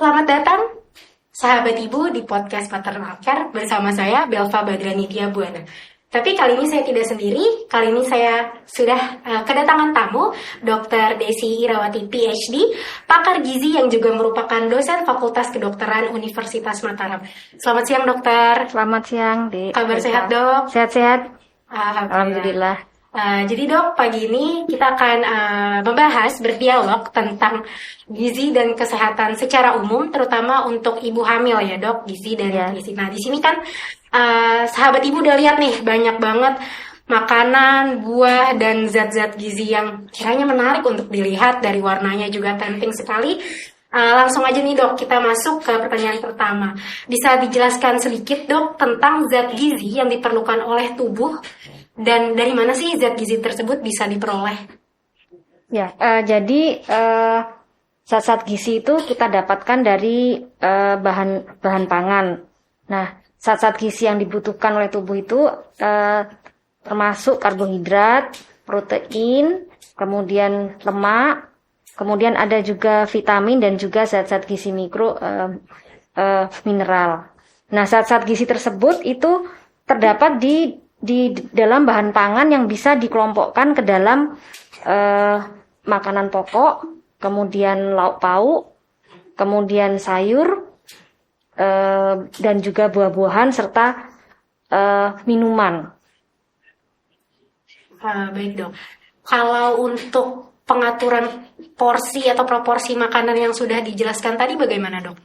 Selamat datang, sahabat ibu di podcast Maternal Care bersama saya, Belva Badranidia Buana. Tapi kali ini saya tidak sendiri, kali ini saya sudah kedatangan tamu, Dr. Desi Irawati PhD, pakar gizi yang juga merupakan dosen Fakultas Kedokteran Universitas Mataram. Selamat siang, dokter. Selamat siang, Dek. Kabar sehat, dok? Sehat-sehat. Alhamdulillah. Jadi dok, pagi ini kita akan membahas, berdialog tentang gizi dan kesehatan secara umum, terutama untuk ibu hamil ya dok, gizi dan nutrisi. Nah di sini kan sahabat ibu udah lihat nih banyak banget makanan, buah dan zat-zat gizi yang kiranya menarik untuk dilihat, dari warnanya juga tempting sekali. Langsung aja nih dok, kita masuk ke pertanyaan pertama. Bisa dijelaskan sedikit dok tentang zat gizi yang diperlukan oleh tubuh dan dari mana sih zat gizi tersebut bisa diperoleh? Ya, jadi zat-zat gizi itu kita dapatkan dari bahan pangan. Nah, zat-zat gizi yang dibutuhkan oleh tubuh itu termasuk karbohidrat, protein, kemudian lemak, kemudian ada juga vitamin dan juga zat-zat gizi mikro mineral. Nah, zat-zat gizi tersebut itu terdapat di dalam bahan pangan yang bisa dikelompokkan ke dalam makanan pokok, kemudian lauk pauk, kemudian sayur, dan juga buah-buahan serta minuman. Baik dok. Kalau untuk pengaturan porsi atau proporsi makanan yang sudah dijelaskan tadi bagaimana dok?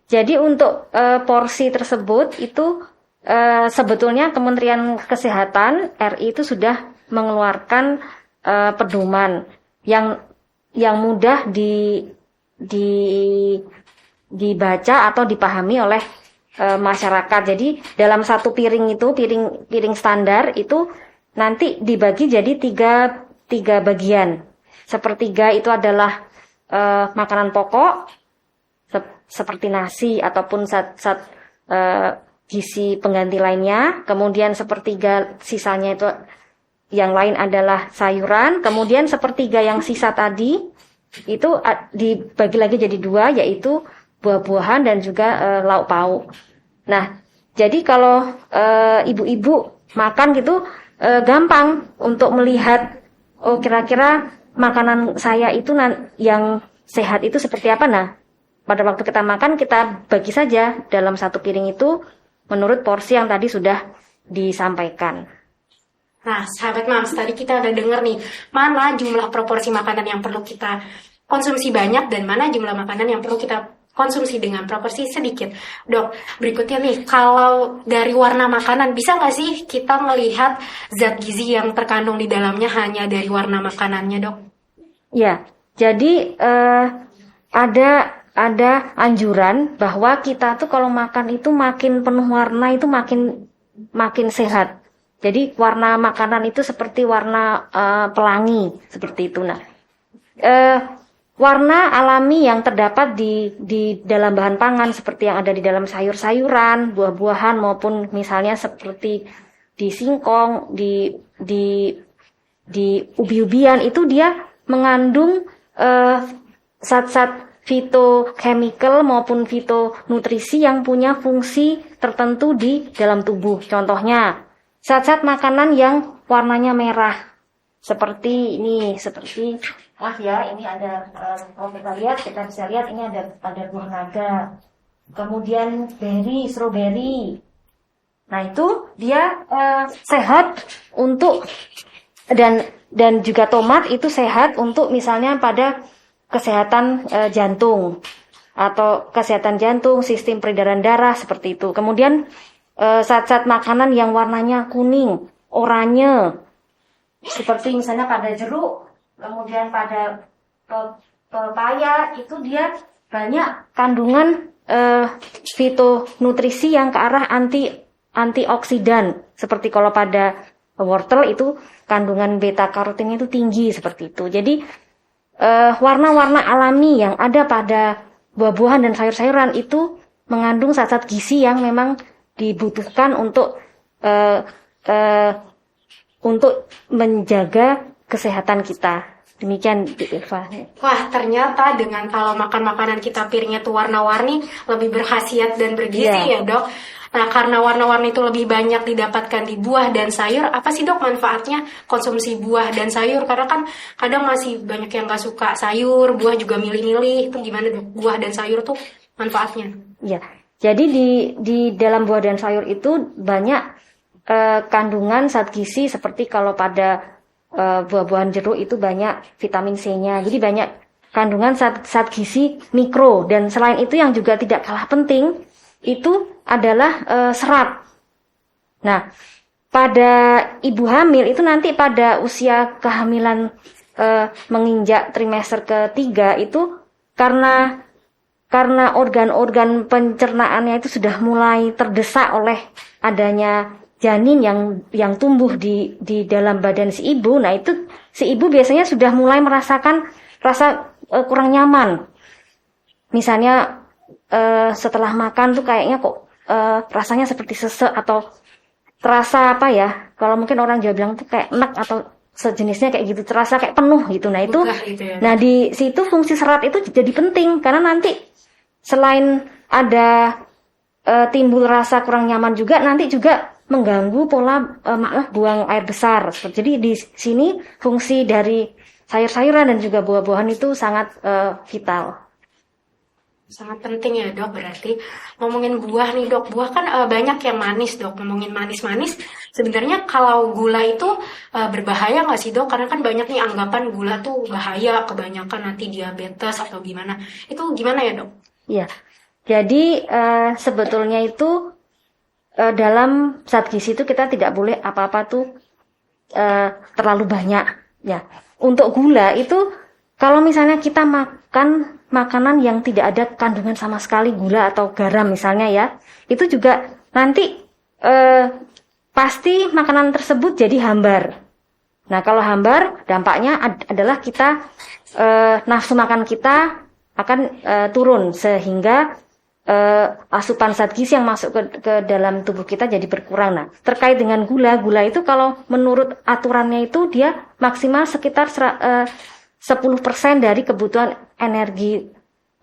Jadi untuk porsi tersebut itu sebetulnya Kementerian Kesehatan RI itu sudah mengeluarkan pedoman yang mudah dibaca atau dipahami oleh masyarakat. Jadi dalam satu piring itu piring standar itu nanti dibagi jadi tiga bagian. Sepertiga itu adalah makanan pokok seperti nasi ataupun zat gizi pengganti lainnya, kemudian sepertiga sisanya itu yang lain adalah sayuran, kemudian sepertiga yang sisa tadi itu dibagi lagi jadi dua, yaitu buah-buahan dan juga lauk pauk. Nah, jadi kalau ibu-ibu makan gitu gampang untuk melihat, oh kira-kira makanan saya itu yang sehat itu seperti apa. Nah, pada waktu kita makan kita bagi saja dalam satu piring itu menurut porsi yang tadi sudah disampaikan. Nah, sahabat Mams, tadi kita udah dengar nih, mana jumlah proporsi makanan yang perlu kita konsumsi banyak dan mana jumlah makanan yang perlu kita konsumsi dengan proporsi sedikit. Dok, berikutnya nih, kalau dari warna makanan, bisa nggak sih kita melihat zat gizi yang terkandung di dalamnya hanya dari warna makanannya, dok? Ya, jadi ada anjuran bahwa kita tuh kalau makan itu makin penuh warna itu makin sehat. Jadi warna makanan itu seperti warna pelangi seperti itu. Nah, warna alami yang terdapat di dalam bahan pangan seperti yang ada di dalam sayur-sayuran, buah-buahan maupun misalnya seperti di singkong, di ubi-ubian itu dia mengandung zat-zat fitochemical maupun fitonutrisi yang punya fungsi tertentu di dalam tubuh. Contohnya, zat-zat makanan yang warnanya merah. Seperti ini, ini ada, kalau kita bisa lihat ini ada buah naga. Kemudian strawberry. Nah, itu dia sehat untuk dan juga tomat itu sehat untuk misalnya pada kesehatan jantung atau kesehatan jantung, sistem peredaran darah seperti itu. Kemudian zat-zat makanan yang warnanya kuning, oranye, seperti misalnya pada jeruk, kemudian pada pepaya itu dia banyak kandungan fitonutrisi yang ke arah antioksidan. Seperti kalau pada wortel itu kandungan beta karotinnya itu tinggi seperti itu. Jadi warna-warna alami yang ada pada buah-buahan dan sayur-sayuran itu mengandung zat-zat gizi yang memang dibutuhkan untuk menjaga kesehatan kita. Demikian Eva. Wah, ternyata dengan kalau makan makanan kita piringnya tuh warna-warni, lebih berkhasiat dan bergizi Iya. ya dok. Nah, karena warna-warni itu lebih banyak didapatkan di buah dan sayur, apa sih dok manfaatnya konsumsi buah dan sayur? Karena kan kadang masih banyak yang nggak suka sayur, buah juga milih-milih. Itu gimana dok? Buah dan sayur tuh manfaatnya? Ya, jadi di dalam buah dan sayur itu banyak kandungan zat gizi seperti kalau pada buah-buahan jeruk itu banyak vitamin C-nya. Jadi banyak kandungan zat gizi mikro, dan selain itu yang juga tidak kalah penting itu adalah serat. Nah, pada ibu hamil itu nanti pada usia kehamilan menginjak trimester ketiga itu karena organ-organ pencernaannya itu sudah mulai terdesak oleh adanya janin yang tumbuh di dalam badan si ibu. Nah, itu si ibu biasanya sudah mulai merasakan rasa kurang nyaman. Misalnya setelah makan tuh kayaknya kok rasanya seperti sesek atau terasa apa ya? Kalau mungkin orang Jawa bilang tuh kayak enek atau sejenisnya kayak gitu, terasa kayak penuh gitu. Nah, itu Gitu ya. nah di situ fungsi serat itu jadi penting karena nanti selain ada timbul rasa kurang nyaman juga, nanti juga mengganggu pola buang air besar. Jadi di sini fungsi dari sayur-sayuran dan juga buah-buahan itu sangat vital. Sangat penting ya dok, berarti ngomongin buah nih dok, buah kan banyak yang manis dok. Ngomongin manis-manis, sebenarnya kalau gula itu berbahaya nggak sih dok? Karena kan banyak nih anggapan gula tuh bahaya, kebanyakan nanti diabetes atau gimana. Itu gimana ya dok? Ya, jadi sebetulnya itu dalam zat gizi itu kita tidak boleh apa-apa tuh terlalu banyak. Ya, untuk gula itu kalau misalnya kita makan makanan yang tidak ada kandungan sama sekali gula atau garam misalnya ya, itu juga nanti pasti makanan tersebut jadi hambar. Nah, kalau hambar dampaknya adalah kita nafsu makan kita akan turun sehingga asupan zat gizi yang masuk ke dalam tubuh kita jadi berkurang. Nah, terkait dengan gula itu kalau menurut aturannya itu dia maksimal sekitar 10% dari kebutuhan energi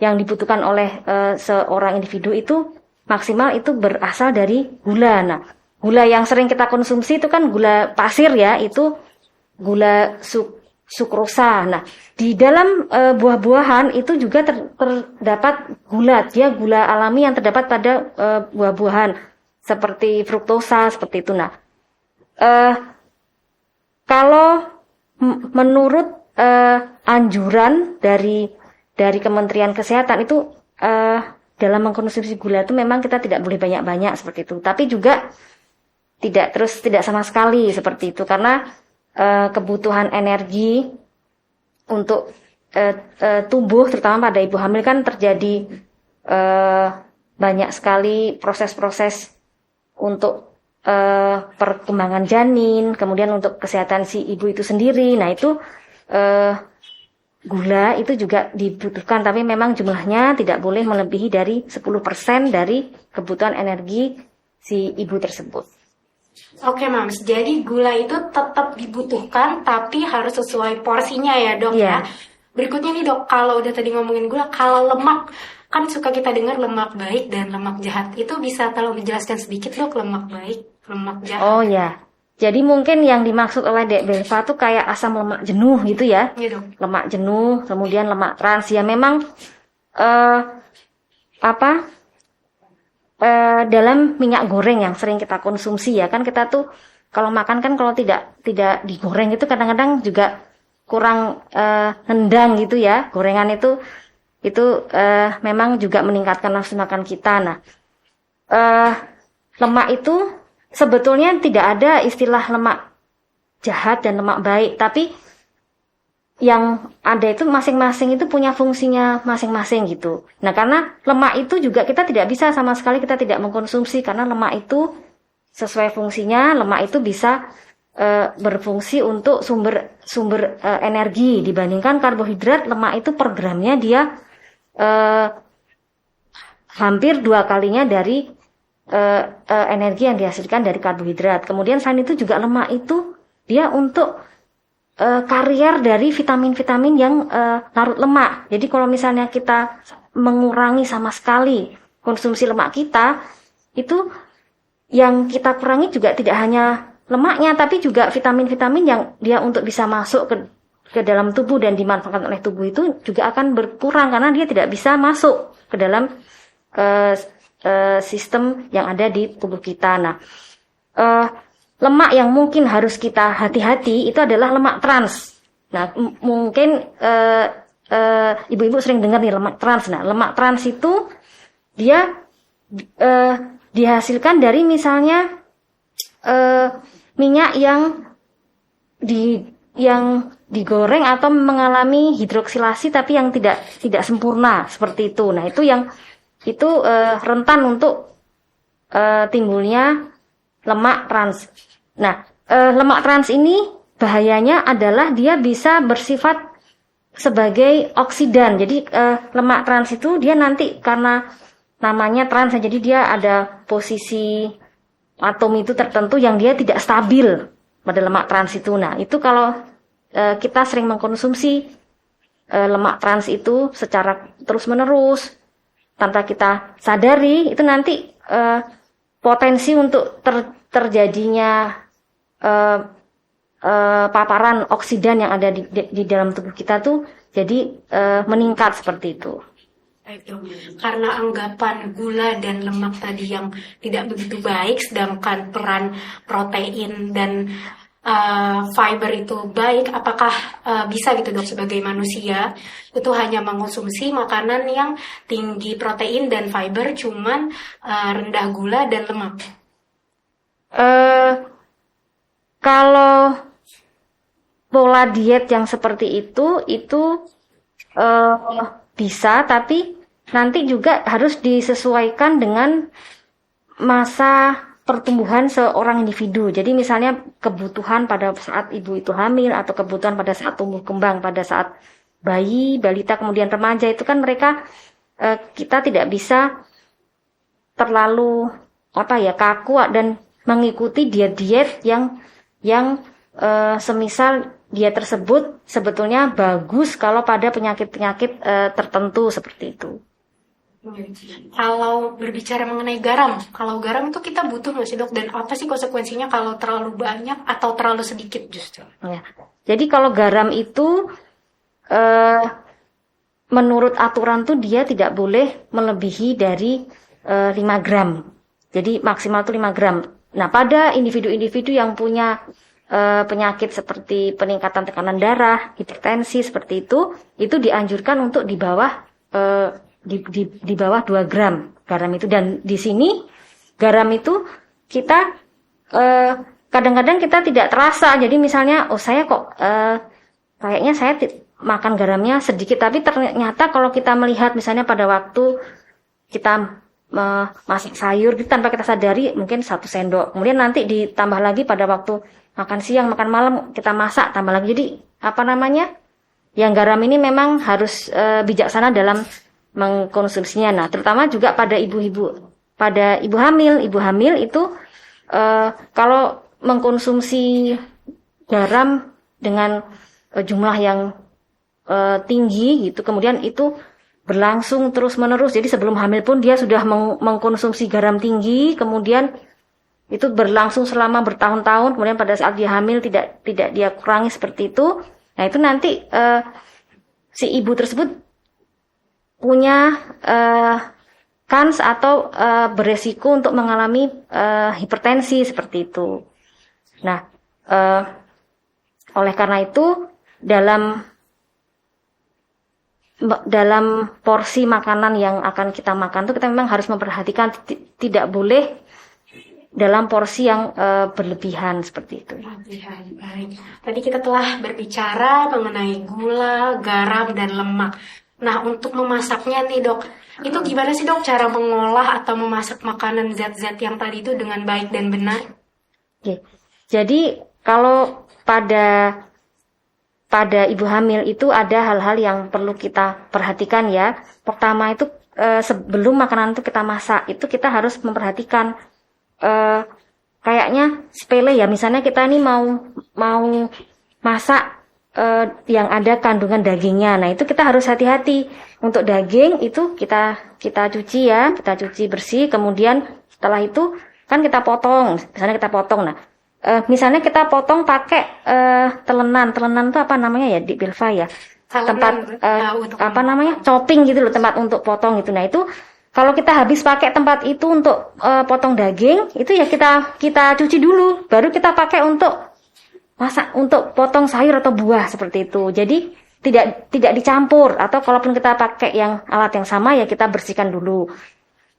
yang dibutuhkan oleh seorang individu itu maksimal itu berasal dari gula. Nah, gula yang sering kita konsumsi itu kan gula pasir ya, itu gula sukrosa. Nah, di dalam buah-buahan itu juga terdapat gula, dia gula alami yang terdapat pada buah-buahan seperti fruktosa seperti itu. Nah, kalau menurut anjuran dari Kementerian Kesehatan itu dalam mengkonsumsi gula itu memang kita tidak boleh banyak-banyak seperti itu, tapi juga tidak sama sekali seperti itu karena kebutuhan energi untuk tubuh terutama pada ibu hamil kan terjadi banyak sekali proses-proses untuk perkembangan janin, kemudian untuk kesehatan si ibu itu sendiri. Nah, itu gula itu juga dibutuhkan, tapi memang jumlahnya tidak boleh melebihi dari 10% dari kebutuhan energi si ibu tersebut. Oke Mams, jadi gula itu tetap dibutuhkan tapi harus sesuai porsinya ya dok ya. Berikutnya nih dok, kalau udah tadi ngomongin gula, kalau lemak, kan suka kita dengar lemak baik dan lemak jahat. Itu bisa tolong dijelaskan sedikit dok, lemak baik, lemak jahat. Oh ya, jadi mungkin yang dimaksud oleh Dek Belva tuh kayak asam lemak jenuh gitu ya. Iya dok. Lemak jenuh, kemudian lemak trans ya memang dalam minyak goreng yang sering kita konsumsi ya kan, kita tuh kalau makan kan kalau tidak digoreng itu kadang-kadang juga kurang nendang gitu ya. Gorengan itu memang juga meningkatkan nafsu makan kita. Nah, lemak itu sebetulnya tidak ada istilah lemak jahat dan lemak baik, tapi yang ada itu masing-masing itu punya fungsinya masing-masing gitu. Nah, karena lemak itu juga kita tidak bisa sama sekali kita tidak mengkonsumsi karena lemak itu sesuai fungsinya, lemak itu bisa berfungsi untuk sumber energi dibandingkan karbohidrat. Lemak itu per gramnya dia hampir 2 kalinya dari energi yang dihasilkan dari karbohidrat. Kemudian selain itu juga lemak itu dia untuk karier dari vitamin-vitamin yang larut lemak. Jadi kalau misalnya kita mengurangi sama sekali konsumsi lemak kita, itu yang kita kurangi juga tidak hanya lemaknya, tapi juga vitamin-vitamin yang dia untuk bisa masuk ke dalam tubuh dan dimanfaatkan oleh tubuh itu juga akan berkurang karena dia tidak bisa masuk ke dalam sistem yang ada di tubuh kita. Nah, lemak yang mungkin harus kita hati-hati itu adalah lemak trans. Nah, mungkin ibu-ibu sering dengar nih lemak trans. Nah, lemak trans itu dia dihasilkan dari misalnya minyak yang digoreng atau mengalami hidroksilasi tapi yang tidak sempurna seperti itu. Nah, itu rentan untuk timbulnya lemak trans. Nah, lemak trans ini bahayanya adalah dia bisa bersifat sebagai oksidan. Jadi lemak trans itu dia nanti karena namanya trans, jadi dia ada posisi atom itu tertentu yang dia tidak stabil pada lemak trans itu. Nah, itu kalau kita sering mengkonsumsi lemak trans itu secara terus-menerus tanpa kita sadari, itu nanti potensi untuk terjadinya paparan oksidan yang ada di dalam tubuh kita tuh jadi meningkat seperti itu. Baik, Dok. Karena anggapan gula dan lemak tadi yang tidak begitu baik, sedangkan peran protein dan fiber itu baik, apakah bisa gitu, Dok, sebagai manusia itu hanya mengkonsumsi makanan yang tinggi protein dan fiber, cuman rendah gula dan lemak? Kalau pola diet yang seperti itu bisa, tapi nanti juga harus disesuaikan dengan masa pertumbuhan seorang individu. Jadi misalnya kebutuhan pada saat ibu itu hamil atau kebutuhan pada saat tumbuh kembang, pada saat bayi, balita, kemudian remaja itu kan mereka kita tidak bisa terlalu kaku dan mengikuti diet-diet yang semisal dia tersebut sebetulnya bagus kalau pada penyakit-penyakit tertentu seperti itu. Kalau berbicara mengenai garam, kalau garam itu kita butuh nggak sih, Dok? Dan apa sih konsekuensinya kalau terlalu banyak atau terlalu sedikit justru? Ya. Jadi kalau garam itu menurut aturan tuh dia tidak boleh melebihi dari 5 gram. Jadi maksimal tuh 5 gram. Nah, pada individu-individu yang punya penyakit seperti peningkatan tekanan darah, hipertensi seperti itu dianjurkan untuk di bawah 2 gram garam itu. Dan di sini garam itu kita kadang-kadang kita tidak terasa. Jadi misalnya saya kok kayaknya saya makan garamnya sedikit, tapi ternyata kalau kita melihat misalnya pada waktu kita masak sayur tanpa kita sadari mungkin 1 sendok, kemudian nanti ditambah lagi pada waktu makan siang, makan malam kita masak tambah lagi. Jadi yang garam ini memang harus bijaksana dalam mengkonsumsinya. Nah, terutama juga pada ibu hamil itu kalau mengkonsumsi garam dengan jumlah yang tinggi gitu, kemudian itu berlangsung terus-menerus. Jadi sebelum hamil pun dia sudah mengkonsumsi garam tinggi, kemudian itu berlangsung selama bertahun-tahun, kemudian pada saat dia hamil tidak dia kurangi seperti itu. Nah, itu nanti si ibu tersebut punya kans atau beresiko untuk mengalami hipertensi seperti itu. Nah, oleh karena itu dalam porsi makanan yang akan kita makan itu kita memang harus memperhatikan tidak boleh dalam porsi yang berlebihan seperti itu. Baik. Tadi kita telah berbicara mengenai gula, garam, dan lemak. Nah, untuk memasaknya nih, Dok, itu gimana sih, Dok, cara mengolah atau memasak makanan zat-zat yang tadi itu dengan baik dan benar? Oke. Jadi kalau pada ibu hamil itu ada hal-hal yang perlu kita perhatikan ya. Pertama itu sebelum makanan itu kita masak, itu kita harus memperhatikan kayaknya sepele ya. Misalnya kita ini mau masak yang ada kandungan dagingnya. Nah, itu kita harus hati-hati. Untuk daging itu kita cuci ya, kita cuci bersih. Kemudian setelah itu kan kita potong. Misalnya kita potong. Nah, misalnya kita potong pakai telenan. Telenan itu apa namanya ya di Bilfa ya? Tempat apa namanya? Chopping gitu loh, tempat untuk potong itu. Nah, itu kalau kita habis pakai tempat itu untuk potong daging, itu ya kita cuci dulu, baru kita pakai untuk masak, untuk potong sayur atau buah seperti itu. Jadi tidak dicampur, atau kalaupun kita pakai yang alat yang sama ya kita bersihkan dulu.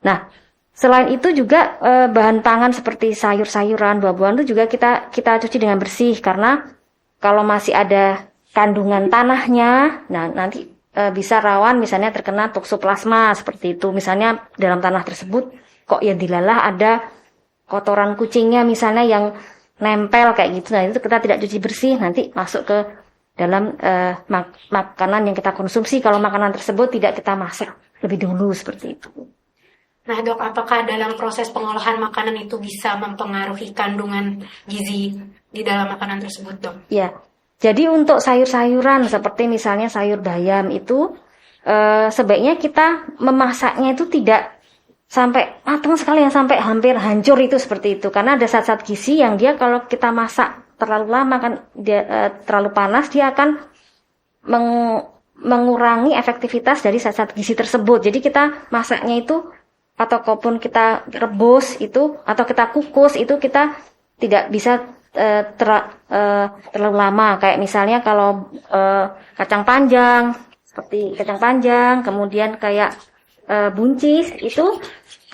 Nah, selain itu juga bahan pangan seperti sayur-sayuran, buah-buahan itu juga kita cuci dengan bersih, karena kalau masih ada kandungan tanahnya, nah nanti bisa rawan misalnya terkena toksoplasma seperti itu. Misalnya dalam tanah tersebut kok ya dilalah ada kotoran kucingnya misalnya yang nempel kayak gitu. Nah, itu kita tidak cuci bersih, nanti masuk ke dalam makanan yang kita konsumsi kalau makanan tersebut tidak kita masak lebih dulu seperti itu. Nah, Dok, apakah dalam proses pengolahan makanan itu bisa mempengaruhi kandungan gizi di dalam makanan tersebut, Dok? Ya. Jadi untuk sayur-sayuran seperti misalnya sayur bayam itu sebaiknya kita memasaknya itu tidak sampai matang sekali, yang sampai hampir hancur itu seperti itu, karena ada zat-zat gizi yang dia kalau kita masak terlalu lama kan dia terlalu panas, dia akan mengurangi efektivitas dari zat-zat gizi tersebut. Jadi kita masaknya itu ataupun kita rebus itu atau kita kukus itu kita tidak bisa terlalu lama. Kayak misalnya kalau kacang panjang, seperti kacang panjang, kemudian kayak buncis itu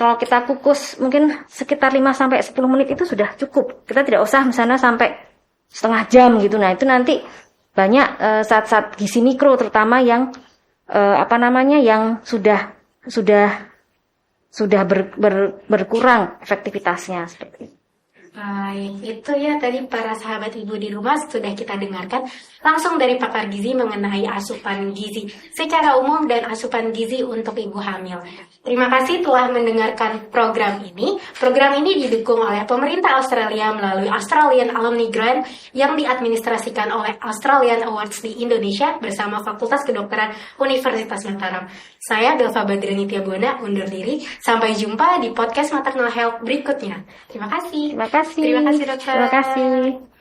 kalau kita kukus mungkin sekitar 5-10 menit itu sudah cukup. Kita tidak usah misalnya sampai setengah jam gitu. Nah, itu nanti banyak zat-zat gizi mikro terutama yang yang sudah berkurang efektivitasnya seperti itu. Baik, itu ya tadi para sahabat ibu di rumah sudah kita dengarkan langsung dari pakar gizi mengenai asupan gizi secara umum dan asupan gizi untuk ibu hamil. Terima kasih telah mendengarkan program ini. Program ini didukung oleh pemerintah Australia melalui Australian Alumni Grant yang diadministrasikan oleh Australian Awards di Indonesia bersama Fakultas Kedokteran Universitas Mataram. Saya Delva Badranitya Buana undur diri. Sampai jumpa di podcast Maternal Health berikutnya. Terima kasih. Terima kasih. Terima kasih, Dokter. Terima kasih.